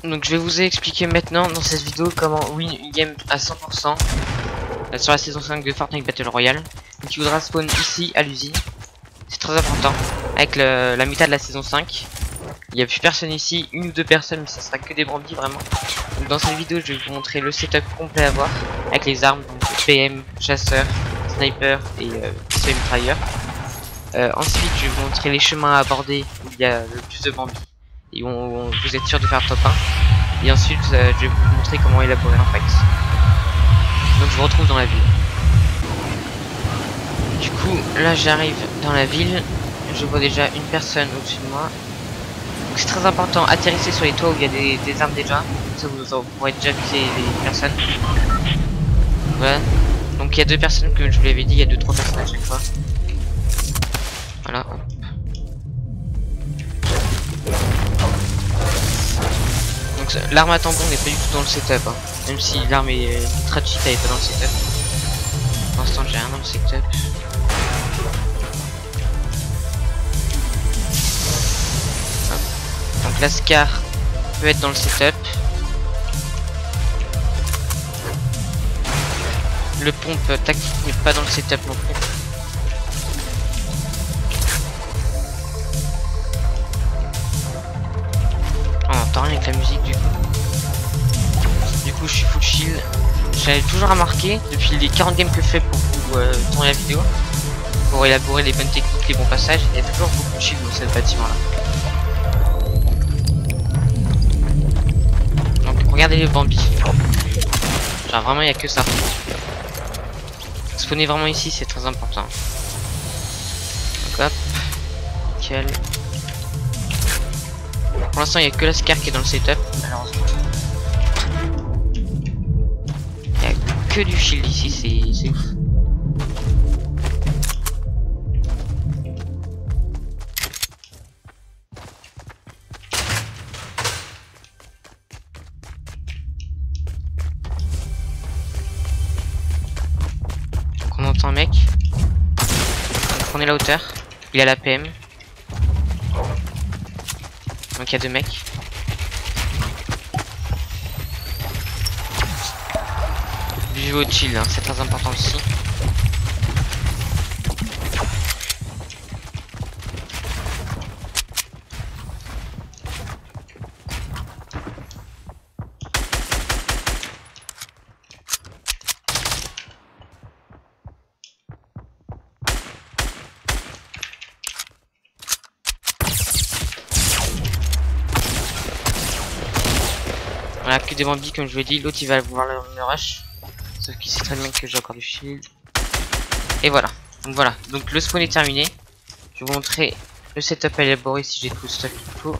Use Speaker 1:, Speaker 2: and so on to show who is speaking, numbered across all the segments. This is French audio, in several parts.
Speaker 1: Donc je vais vous expliquer maintenant dans cette vidéo comment win une game à 100% sur la saison 5 de Fortnite Battle Royale. Donc il voudra spawn ici à l'usine. C'est très important. Avec la méta de la saison 5. Il n'y a plus personne ici, une ou deux personnes, mais ça sera que des bandits vraiment. Donc dans cette vidéo je vais vous montrer le setup complet à voir. Avec les armes, donc PM, chasseur, sniper et pistolet mitrailleur. Ensuite je vais vous montrer les chemins à aborder où il y a le plus de bandits. Et où vous êtes sûr de faire top 1. Et ensuite je vais vous montrer comment élaborer un fight. Donc je vous retrouve dans la ville. Du coup là j'arrive dans la ville. Je vois déjà une personne au-dessus de moi. Donc c'est très important, atterrissez sur les toits où il y a des armes déjà. Ça vous pourrez déjà viser les personnes. Voilà. Donc il y a deux personnes, comme je vous l'avais dit, il y a 2-3 personnes à chaque fois. Voilà. Donc l'arme à tampon n'est pas du tout dans le setup, hein. Même si l'arme est très cheat, elle est pas dans le setup. Pour l'instant j'ai rien dans le setup. Donc la Scar peut être dans le setup. Le pompe tactique n'est pas dans le setup non plus. On n'entend rien avec la musique du coup. Du coup je suis full shield. J'avais toujours remarqué depuis les 40 games que je fais pour vous tourner la vidéo, pour élaborer les bonnes techniques, les bons passages, il y a toujours beaucoup de shield dans ce bâtiment là. Regardez les Bambi. Genre vraiment il n'y a que ça. Spawner vraiment ici c'est très important. Donc hop. Nickel. Pour l'instant il n'y a que la Scar qui est dans le setup. Malheureusement. Il n'y a que du shield ici, c'est ouf. On entend un mec. Donc on est la hauteur. Il a la PM. Donc il y a deux mecs. Vivez au chill, hein, c'est très important aussi. Voilà, que des bambis comme je vous l'ai dit, l'autre il va voir le rush. Sauf qu'il sait très bien que j'ai encore du shield. Et voilà. Donc le spawn est terminé. Je vais vous montrer le setup à élaborer si j'ai tout le stuff qu'il faut.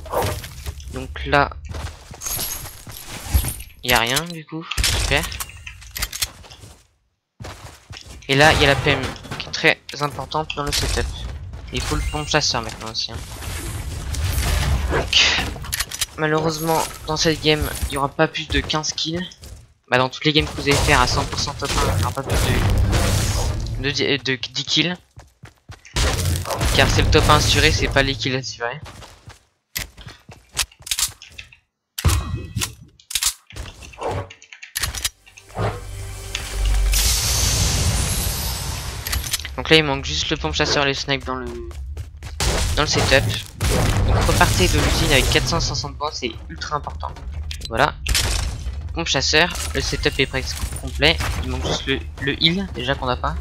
Speaker 1: Donc là, il n'y a rien du coup, super. Et là il y a la PM qui est très importante dans le setup. Et il faut le pompe chasseur maintenant aussi, hein. Donc malheureusement dans cette game il n'y aura pas plus de 15 kills. Bah dans toutes les games que vous allez faire à 100% top 1 il n'y aura pas plus de 10 kills. Car c'est le top 1 assuré, c'est pas les kills assurés. Donc là il manque juste le pompe chasseur et le snipe dans le setup. Donc repartez de l'usine avec 460 points, c'est ultra important. Voilà. Pompe chasseur, le setup est presque complet. Il manque juste le heal déjà qu'on n'a pas.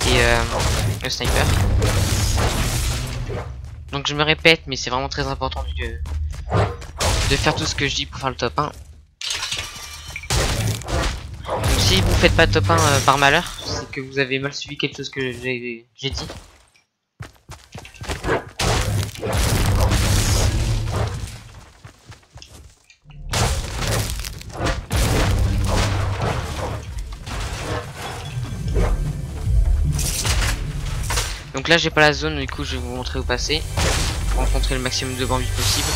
Speaker 1: Et le sniper. Donc je me répète mais c'est vraiment très important de faire tout ce que je dis pour faire le top 1. Donc si vous faites pas top 1 par malheur, c'est que vous avez mal suivi quelque chose que j'ai dit. Donc là j'ai pas la zone, du coup je vais vous montrer où passer pour rencontrer le maximum de bambis possible.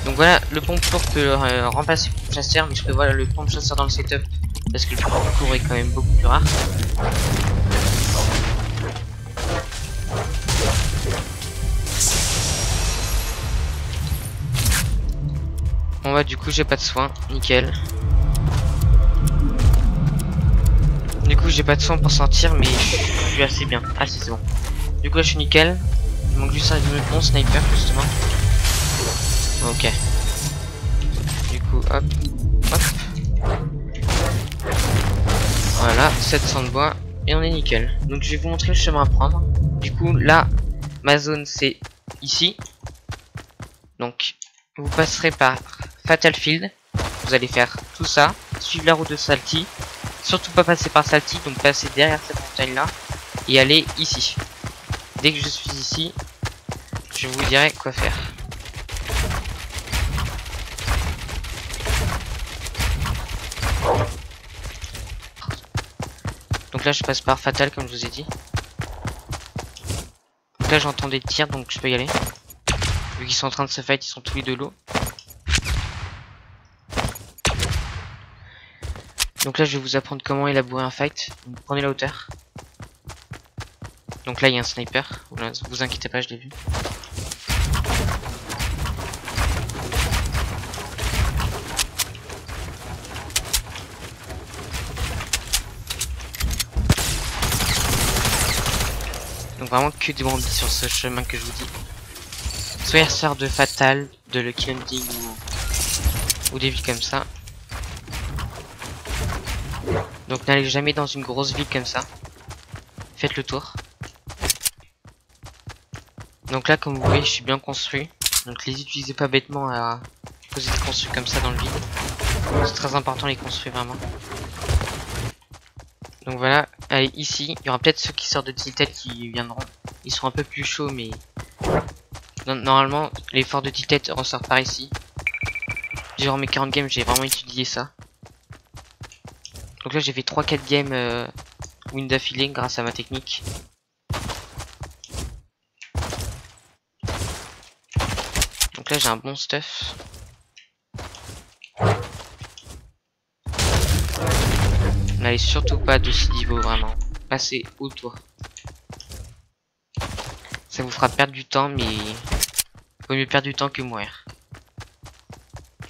Speaker 1: Donc voilà, le pompe court peut remplacer le chasseur, mais je prévois le pompe chasseur dans le setup parce que le pompe court est quand même beaucoup plus rare. Bon bah du coup j'ai pas de soins, nickel. Du coup j'ai pas de soins pour sortir mais je suis assez bien. Ah c'est bon. Du coup là je suis nickel. Il manque juste un bon sniper justement. Ok. Du coup hop. Hop. Voilà, 700 de bois. Et on est nickel. Donc je vais vous montrer le chemin à prendre. Du coup là, ma zone c'est ici. Donc vous passerez par Fatal Field. Vous allez faire tout ça. Suivre la route de Salty. Surtout pas passer par Salty. Donc passer derrière cette montagne là. Et aller ici. Dès que je suis ici, je vous dirai quoi faire. Donc là je passe par Fatal comme je vous ai dit. Donc là j'entends des tirs donc je peux y aller. Vu qu'ils sont en train de se fight, ils sont tous les deux low. Donc là je vais vous apprendre comment élaborer un fight. Donc, prenez la hauteur. Donc là il y a un sniper. Vous inquiétez pas, je l'ai vu. Donc vraiment que des bandits sur ce chemin que je vous dis. Soit sœur de Fatal, de Lucky Hunting ou des villes comme ça. Donc n'allez jamais dans une grosse ville comme ça. Faites le tour. Donc là comme vous voyez je suis bien construit. Donc les utilisez pas bêtement à poser des construits comme ça dans le vide. C'est très important les construire vraiment. Donc voilà, allez ici, il y aura peut-être ceux qui sortent de Tilted qui viendront. Ils sont un peu plus chauds mais normalement les forts de Tilted ressortent par ici. Durant mes 40 games j'ai vraiment étudié ça. Donc là j'ai fait 3-4 games win d'affilée grâce à ma technique. Donc là j'ai un bon stuff. N'allez surtout pas de 6 niveaux vraiment. Passez autour. Ça vous fera perdre du temps mais vaut mieux perdre du temps que mourir.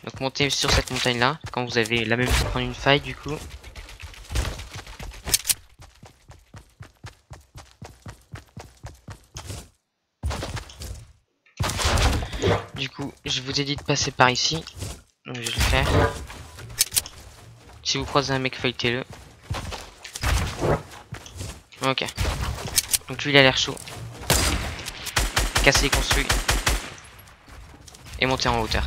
Speaker 1: Donc montez sur cette montagne là quand vous avez la même chose prendre une faille du coup. Du coup je vous ai dit de passer par ici. Donc je vais le faire. Si vous croisez un mec, fightez-le. Ok. Donc lui il a l'air chaud. Casser les construits. Et monter en hauteur.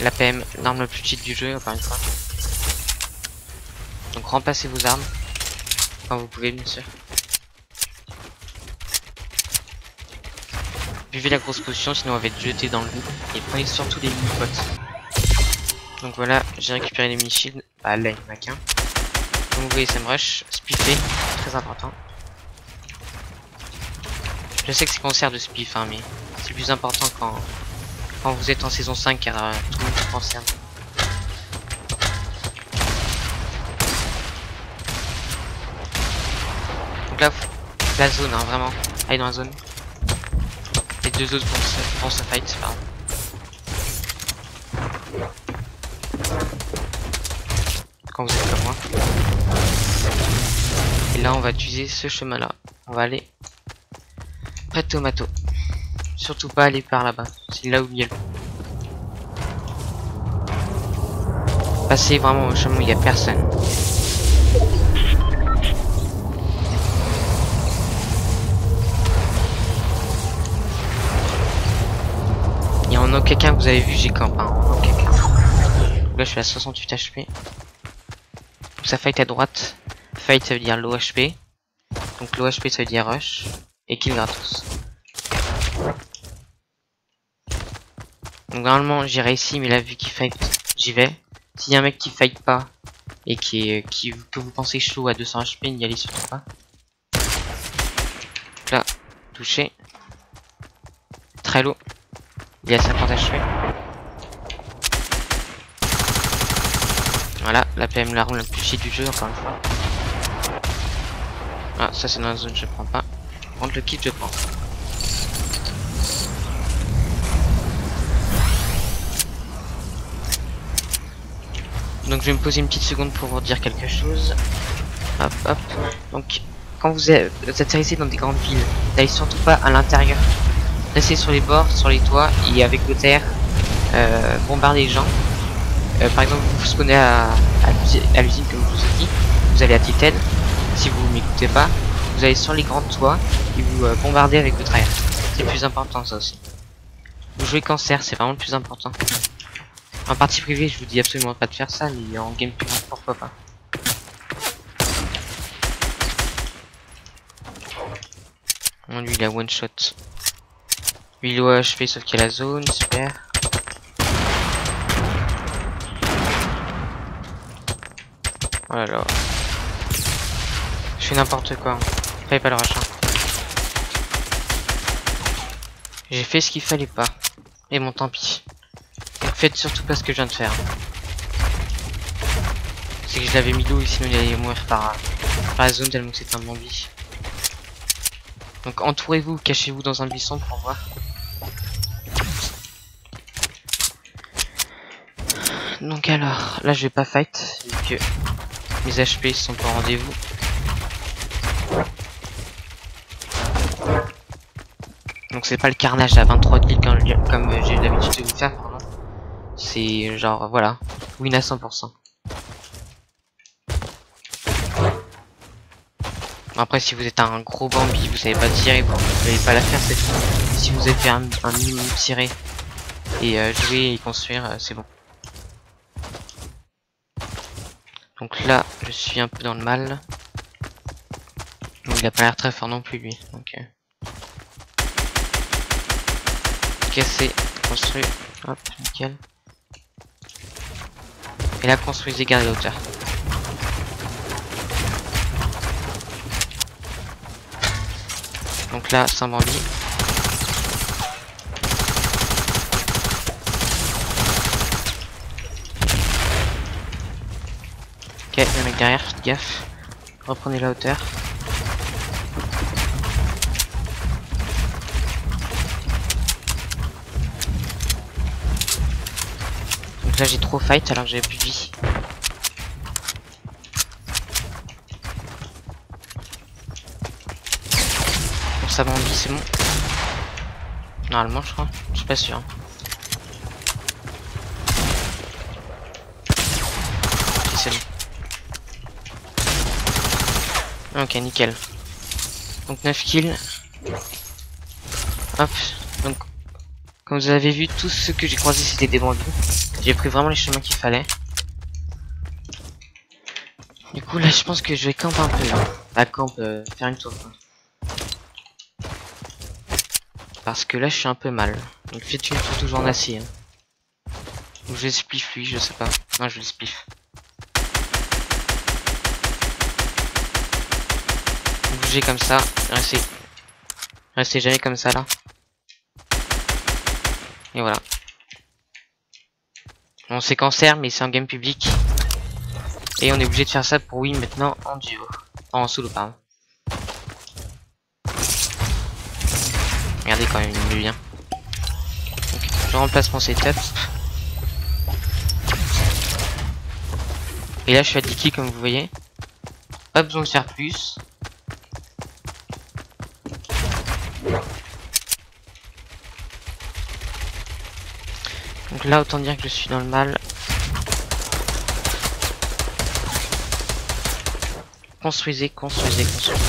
Speaker 1: La PM, l'arme la plus cheat du jeu, encore une fois. Donc remplacez vos armes. Quand vous pouvez bien sûr. Buvez la grosse potion sinon on va être jeté dans le vide. Et prenez surtout des mini-potes. Donc voilà, j'ai récupéré les mini-shields. Ah là il n'y en a qu'un. Comme vous voyez ça me rush. Spiffé, très important. Je sais que c'est concert de spiff hein, mais c'est plus important quand vous êtes en saison 5 car tout le monde se concerne. Donc là, la zone hein, vraiment. Allez dans la zone. Les deux autres vont se fight, pardon. Quand vous êtes comme moi. Et là on va utiliser ce chemin là. On va aller près de Tomato. Surtout pas aller par là-bas. C'est là où il y a le... Passez vraiment au chemin où il n'y a personne. Et en aucun cas vous avez vu j'ai camp hein, en aucun cas. Là je suis à 68 HP. Donc ça fight à droite. Fight ça veut dire low HP. Donc low HP ça veut dire rush. Et kill gratos. Donc normalement j'irai ici mais là vu qu'il fight j'y vais. S'il y a un mec qui fight pas et que vous pensez chaud à 200 HP, n'y allez surtout pas. Donc là, touché. Très low. Il est à 50 HP. Voilà, la PM l'arme la plus chier du jeu encore une fois. Ah, ça c'est dans la zone, je prends pas. Prendre le kit, je pense. Donc je vais me poser une petite seconde pour vous dire quelque chose. Hop, hop. Donc quand vous atterrissez dans des grandes villes, n'allez surtout pas à l'intérieur. Restez sur les bords, sur les toits et avec le terre, bombardez les gens. Par exemple, vous spawnez à l'usine comme je vous ai dit, vous allez à Titan. Si vous m'écoutez pas, vous allez sur les grands toits et vous bombardez avec le terre. C'est le plus important, ça aussi. Vous jouez cancer, c'est vraiment le plus important. En partie privée, je vous dis absolument pas de faire ça, mais en game public, pourquoi pas. Bon, lui il a one shot. Lui il doit HP sauf qu'il y a la zone, super. Oh là là. Je fais n'importe quoi. Fallait pas le rachat. J'ai fait ce qu'il fallait pas. Et bon, tant pis. Faites surtout pas ce que je viens de faire. C'est que je l'avais mis l'eau et sinon il allait mourir par la zone tellement que c'est un zombie. Donc entourez-vous, cachez-vous dans un buisson pour voir. Donc alors, là je vais pas fight, vu que mes HP sont pas au rendez-vous. Donc c'est pas le carnage à 23 kills comme j'ai l'habitude de vous faire, pardon. C'est genre, voilà, win à 100%. Après si vous êtes un gros Bambi, vous savez pas tirer, vous n'allez pas la faire cette fois. Si vous avez fait un minimum tirer et jouer et construire, c'est bon. Donc là, je suis un peu dans le mal. Il a pas l'air très fort non plus lui. Donc casser, construire, hop, nickel. Et là construisez, gardez la hauteur. Donc là, c'est un Bambi. Ok, il y a un mec derrière, faites gaffe. Reprenez la hauteur. Donc là j'ai trop fight alors que j'avais plus de vie. Bon, ça Bambi, c'est bon. Normalement je crois, je suis pas sûr. Ok, c'est bon. Ok, nickel. Donc 9 kills. Hop. Donc, comme vous avez vu, tous ceux que j'ai croisés c'était des bandits. J'ai pris vraiment les chemins qu'il fallait. Du coup, là, je pense que je vais camper un peu. Là. La camp, faire une tour. Quoi. Parce que là, je suis un peu mal. Donc, faites une tour toujours en acier. Hein. Ou je spliff lui, je sais pas. Non, je le spliff. Bougez comme ça, restez jamais comme ça là. Et voilà. Bon c'est cancer mais c'est un game public. Et on est obligé de faire ça pour win maintenant en duo. En solo pardon. Regardez quand même il me vient. Donc, je remplace mon setup. Et là je suis à 10 kills comme vous voyez. Pas besoin de faire plus. Donc là autant dire que je suis dans le mal. Construisez, construisez, construisez.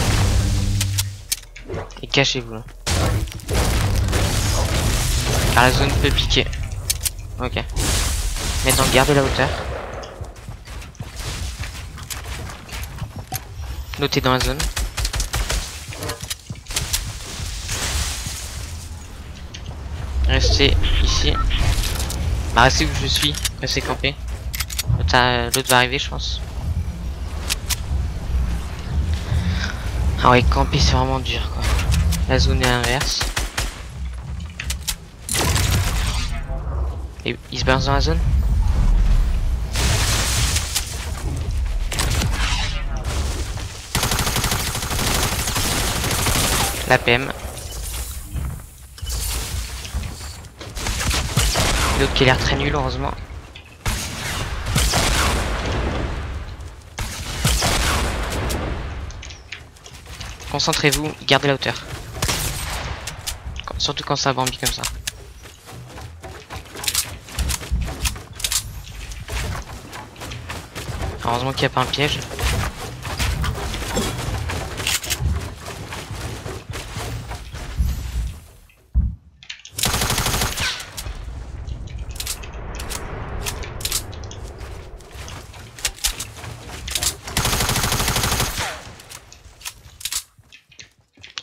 Speaker 1: Et cachez-vous là. Car la zone peut piquer. Ok. Maintenant gardez la hauteur. Notez dans la zone. Restez ici. Bah restez où je suis. Restez campé. L'autre va arriver je pense. Ah ouais, camper c'est vraiment dur quoi. La zone est inverse. Et il se balance dans la zone. La PM. L'autre qui a l'air très nul, heureusement. Concentrez-vous, gardez la hauteur. Surtout quand ça bambit comme ça. Heureusement qu'il n'y a pas un piège.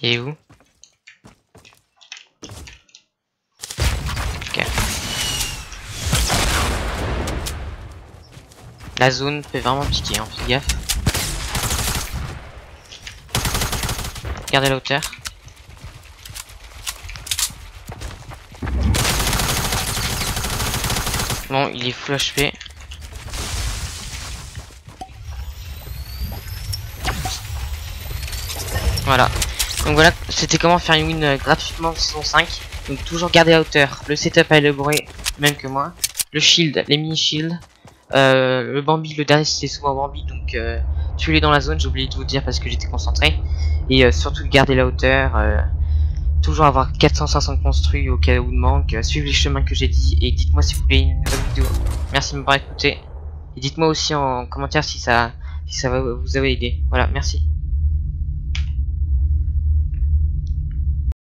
Speaker 1: Et où? Ok. La zone peut vraiment piquer, hein, fais gaffe. Gardez la hauteur. Bon, il est full HP. Voilà. Donc voilà, c'était comment faire une win gratuitement en saison 5. Donc toujours garder la hauteur, le setup à élaborer, même que moi. Le shield, les mini shields. Le Bambi, le dernier c'était souvent Bambi, donc tuez-les dans la zone, j'ai oublié de vous dire parce que j'étais concentré. Et surtout garder la hauteur, toujours avoir 400-500 construits au cas où de manque, suivez les chemins que j'ai dit, et dites-moi si vous voulez une nouvelle vidéo. Merci de m'avoir écouté. Et dites-moi aussi en commentaire si ça va vous avez aidé. Voilà, merci.